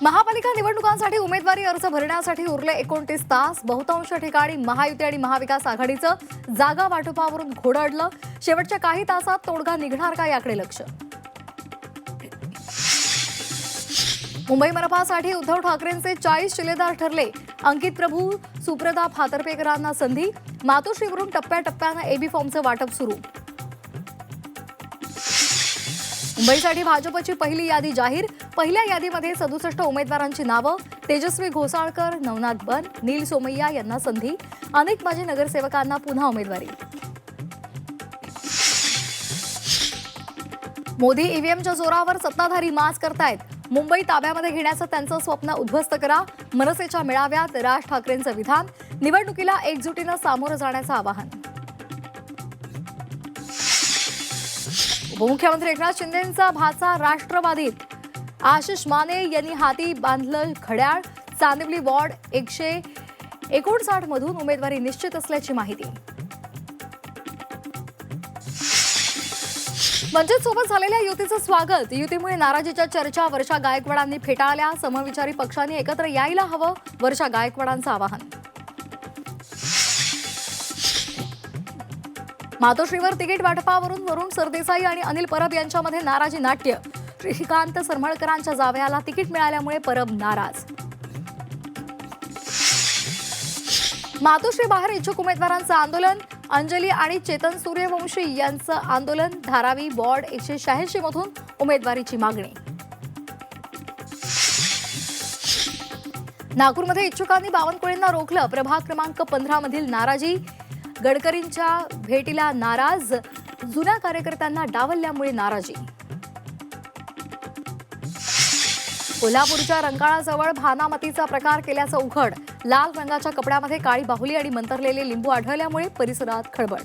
महापालिका निवडणुकांसाठी उमेदवारी अर्ज भरण्यासाठी उरले 29 तास। बहुतांश ठिकाणी महायुती आणि महाविकास आघाडीचं जागा वाटपावरून घोडं अडलं। शेवटच्या काही तासात तोडगा निघणार का याकडे लक्ष। मुंबई मनपासाठी उद्धव ठाकरेंचे 40 शिलेदार ठरले। अंकित प्रभू, सुप्रदा फातर्पेकरांना संधी। मातोश्रीवरून टप्प्याटप्प्यानं एबी फॉर्मचं वाटप सुरू। मुंबईसाठी भाजपची पहिली यादी जाहीर। पहिल्या यादीमध्ये 67 उमेदवारांची नावं। तेजस्वी घोसाळकर, नवनाथ बन, नील सोमय्या यांना संधी। अनेक माजी नगरसेवकांना पुन्हा उमेदवारी। मोदी ईव्हीएमच्या जोरावर सत्ताधारी माज करतायत। मुंबई ताब्यामध्ये घेण्याचं त्यांचं स्वप्न उद्ध्वस्त करा। मनसेच्या मेळाव्यात राज ठाकरेंचं विधान। निवडणुकीला एकजुटीनं सामोरं जाण्याचं आवाहन। उपमुख्यमंत्री एकनाथ शिंदेंचा भाचा राष्ट्रवादीत। आशिष माने यांनी हाती बांधलं घड्याळ। चांदिवली वॉर्ड 159 मधून उमेदवारी निश्चित असल्याची माहिती। वंचितसोबत झालेल्या युतीचं स्वागत। युतीमुळे नाराजीच्या चर्चा वर्षा गायकवाडांनी फेटाळल्या। समविचारी पक्षांनी एकत्र यायला हवं, वर्षा गायकवाडांचं आवाहन। मातोश्रीवर तिकीट वाटपावरून वरुण सरदेसाई आणि अनिल परब यांच्यामध्ये नाराजी नाट्य। श्रीकांत सरमळकरांच्या जावयाला तिकीट मिळाल्यामुळे परब नाराज। मातोश्री बाहेर इच्छुक उमेदवारांचं आंदोलन। अंजली आणि चेतन सूर्यवंशी यांचं आंदोलन। धारावी वॉर्ड 186 मधून उमेदवारीची मागणी। नागपूरमध्ये इच्छुकांनी बावनकुळेंना रोखलं। प्रभाग क्रमांक 15 मधील नाराजी। गडकरींच्या भेटीला नाराज। जुन्या कार्यकर्त्यांना डावलल्यामुळे नाराजी। कोल्हापूरच्या रंकाळाजवळ भानामतीचा प्रकार केल्याचं उघड। लाल रंगाच्या कपड्यामध्ये काळी बाहुली आणि मंतरलेले लिंबू आढळल्यामुळे परिसरात खळबळ।